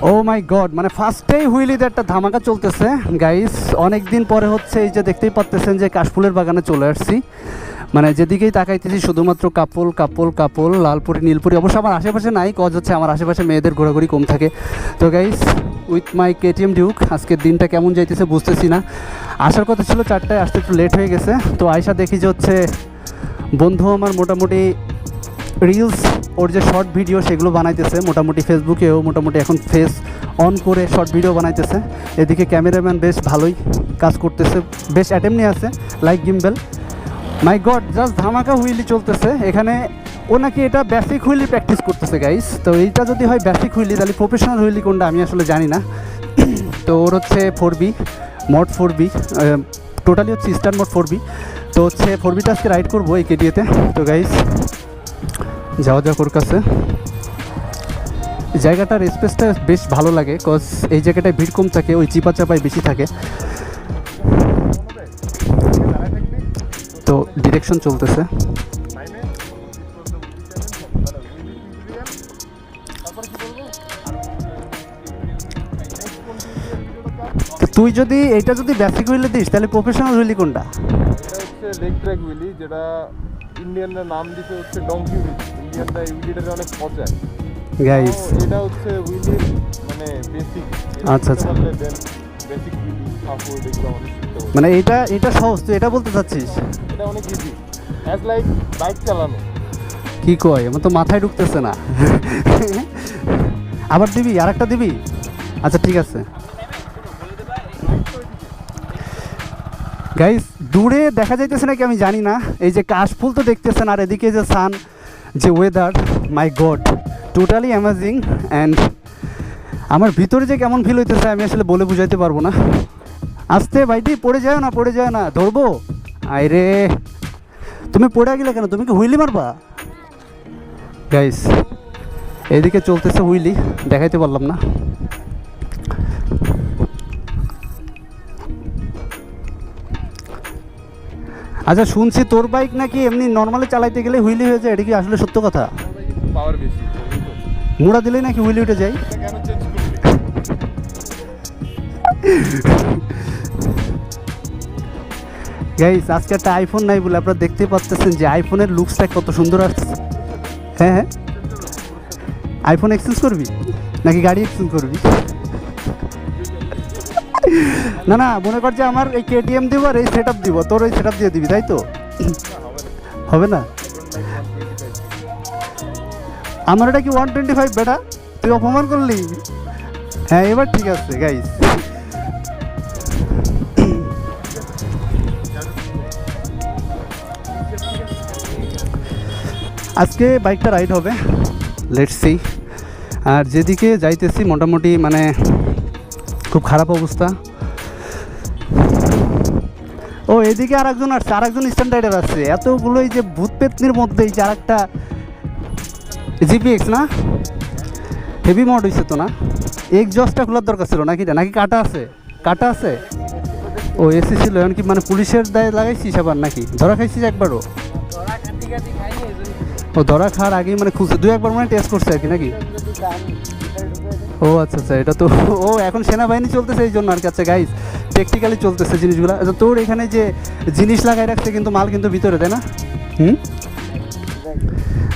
ও মাই god, মানে ফার্স্টেই হুইলিতে একটা ধামাকা চলতেছে গাইস। অনেক দিন পরে হচ্ছে এই যে দেখতেই পাচ্তেছেন যে কাশফুলের বাগানে চলে আসছি। মানে যেদিকেই তাকাইতেছি শুধুমাত্র কাপল কাপল কাপল, লালপুরি নীলপুরি। অবশ্য আমার আশেপাশে নাই, কজ হচ্ছে আমার আশেপাশে মেয়েদের ঘোরাঘুরি কম থাকে। তো guys, with my KTM Duke আজকের দিনটা কেমন যাইতেছে বুঝতেছি না। আসার কথা ছিল 4টায়, আসতে একটু লেট হয়ে গেছে। তো আয়সা দেখি যে হচ্ছে বন্ধু আমার মোটামুটি রিলস, ওর যে শর্ট ভিডিও সেগুলো বানাইতেছে মোটামুটি, ফেসবুকেও মোটামুটি এখন ফেস অন করে শর্ট ভিডিও বানাইতেছে। এদিকে ক্যামেরাম্যান বেশ ভালোই কাজ করতেছে, বেশ অ্যাটেম্প নিয়ে আছে লাইক গিম্বেল। মাই গড, জাস্ট ধামাকা হুইলি চলতেছে এখানে। ও নাকি এটা বেসিক হুইলি প্র্যাকটিস করতেছে গাইস। তো এইটা যদি হয় বেসিক হুইলি, তাহলে প্রফেশনাল হুইলি কোনটা আমি আসলে জানি না। তো ওর হচ্ছে 4B মড 4B, টোটালি হচ্ছে স্টার মোড 4B। তো হচ্ছে 4Bটা আজকে রাইড করবো এই কেটিএতে। তো গাইস যাওয়া যাক ওর কাছে। জায়গাটার স্পেসটা বেশ ভালো লাগে, কজ এই জায়গাটায় ভিড় কম থাকে, ওই চিপা চাপায় বেশি থাকে। তো ডিরেকশন চলতেছে। তো তুই যদি এইটা যদি বেসিক হুইলে দিস, তাহলে প্রফেশনাল হুইলি কোনটা? এটা হচ্ছে লেগ ট্র্যাক হুইলি, যেটা ইন্ডিয়ানরা নাম দিতে হচ্ছে ডঙ্কি হুইলি। ইন্ডিয়ানরা এই হুইলিটাকে অনেক পচায় গাইস। এটা হচ্ছে হুইলির মানে বেসিক। আচ্ছা আচ্ছা, বেসিক হুইলি সাপোর্ট এগুলো অনেক শিখতে হবে। মানে এটা সহজ, তুই এটা বলতে চাচ্ছিস? এটা অনেক ইজি, অ্যাজ লাইক বাইক চালানো। কি কয়, আমার তো মাথায় ঢুকতেছে না। আবার দিবি, আরেকটা দিবি? আচ্ছা ঠিক আছে গাইস। দূরে দেখা যাইতেছে নাকি আমি জানি না, এই যে কাশফুল তো দেখতেছেন, আর এদিকে যে সান, যে weather, my god totally amazing. And আমার ভিতরে যে কেমন ফিল হইতেছে আমি আসলে বলে বুঝাইতে পারবো না। আসতে ভাইটি, পড়ে যায় না, পড়ে যায় না, ধরবো। আরে তুমি পড়ে গেলে কেন? তুমি কি হুইলি মারবা? গাইস এদিকে চলতেছে হুইলি, দেখাইতে পারলাম না। আচ্ছা শুনছি তোর বাইক নাকি এমনি নর্মালি চালাইতে গেলে হুইলি হয়ে যায়, এটা কি আসলে সত্য কথা? পাওয়ার বেশি, মোড়া দিলেই নাকি হুইলি উঠে যায়? এটা কেন চেঞ্জ করলি? গাইস আজকে একটা আইফোন নাই বলে আপনারা দেখতেই পাচ্ছেন যে আইফোনের লুকসটা কত সুন্দর আসছে। হ্যাঁ হ্যাঁ, আইফোন এক্সচেঞ্জ করবি নাকি গাড়ি এক্সচেঞ্জ করবি? না না, মনে কর যে আমার এই কেটিএম দিব আর এই সেট আপ দিব, তোর ওই সেট আপ দিয়ে দিবি, তাই তো? হবে না? আমার এটা কি 125 বেটা? তুই অপমান করলি। হ্যাঁ এবার ঠিক আছে গাইস। আজকে বাইকটা রাইড হবে, লেটস সি। আর যেদিকে যাইতেছি মোটামুটি মানে খুব খারাপ অবস্থা। ও এদিকে আরেকজন আসছে, আরেকজন স্ট্যান্ডার্ডের আসছে। এতগুলোই যে ভূত পেতনির মধ্যে এই যে আরেকটা জিপিএক্স না, হেভি মড হয়েছে তো না? এক্সজস্টটা খোলার দরকার ছিল নাকি? নাকি কাটা আছে? কাটা আছে? ও এসি ছিল, এমনকি মানে পুলিশের দায়ে লাগাইছিস আবার নাকি? ধরা খাইছিস একবারও? ও ধরা খাওয়ার আগেই মানে খুলছে, 2-1বার মানে টেস্ট করছে আর কি নাকি? ও আচ্ছা আচ্ছা, এটা তো ও এখন সেনাবাহিনী চলতেছে এই জন্য আর কি। আচ্ছা গাইস, টেকনিক্যালি চলতেছে জিনিসগুলো। আচ্ছা তোর এখানে যে জিনিস লাগাই রাখছে কিন্তু মাল কিন্তু ভিতরে, তাই না?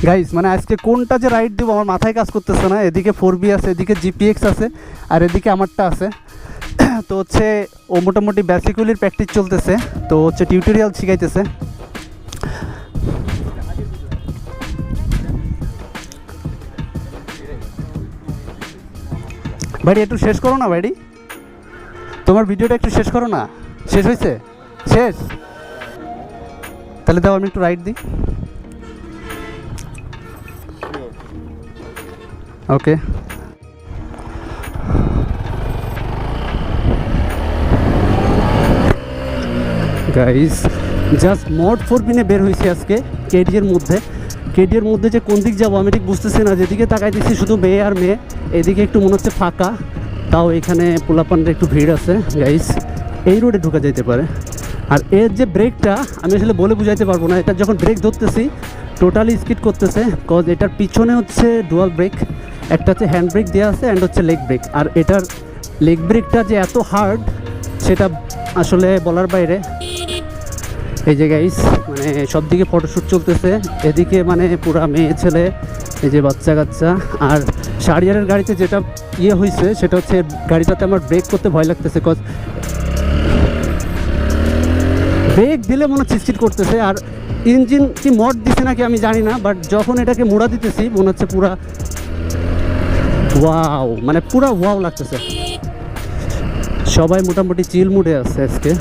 গাইস মানে আজকে কোনটা যে রাইড দিব আমার মাথায় কাজ করতেছে না। এদিকে 4B আছে, এদিকে জিপিএক্স আছে, আর এদিকে আমারটা আছে। তো হচ্ছে ও মোটামুটি বেসিকুলির প্র্যাকটিস চলতেছে, তো হচ্ছে টিউটোরিয়াল শিখাইতেছে। ভাইডি একটু শেষ করো না ভাইডি, তোমার ভিডিওটা একটু শেষ করো না। শেষ হয়েছে? শেষ? তাহলে দাও আমি একটু রাইড দিই। Okay guys, just mod 4B নিয়ে বের হয়েছি আজকে কেডিএর মধ্যে। কেডিএর মধ্যে যে কোন দিক যাবো আমি ঠিক বুঝতেছি না। যেদিকে তাকাই দিচ্ছি শুধু মেয়ে আর মেয়ে, এদিকে একটু মনে হচ্ছে ফাঁকা, তাও এখানে পোলাপানটা একটু ভিড় আছে। গাইস এই রোডে ঢুকা যেতে পারে। আর এর যে ব্রেকটা আমি আসলে বলে বুঝাইতে পারবো না। এটা যখন ব্রেক ধরতেছি টোটালি স্কিড করতেছে, কজ এটার পিছনে হচ্ছে ডুয়াল ব্রেক, একটা হচ্ছে হ্যান্ড ব্রেক দেওয়া আছে অ্যান্ড হচ্ছে লেগ ব্রেক। আর এটার লেগ ব্রেকটা যে এত হার্ড সেটা আসলে বলার বাইরে। এই যে গাইস মানে সব দিকে ফটোশ্যুট চলতেছে, এদিকে মানে পুরা মেয়ে ছেলে, এই যে বাচ্চা কাচ্চা। আর শাহরিয়ারের গাড়িতে যেটা ইয়ে হয়েছে সেটা হচ্ছে গাড়িটাতে আমার ব্রেক করতে ভয় লাগতেছে, কজ ব্রেক দিলে মনে হচ্ছে চিটচিট করতেছে। আর ইঞ্জিন কি মড দিছে নাকি আমি জানি না, বাট যখন এটাকে মোড়া দিতেছি মনে হচ্ছে পুরা ওয়াও, মানে পুরা ওয়াও লাগতেছে। সবাই মোটামুটি চিল মুডে আছে আজকে।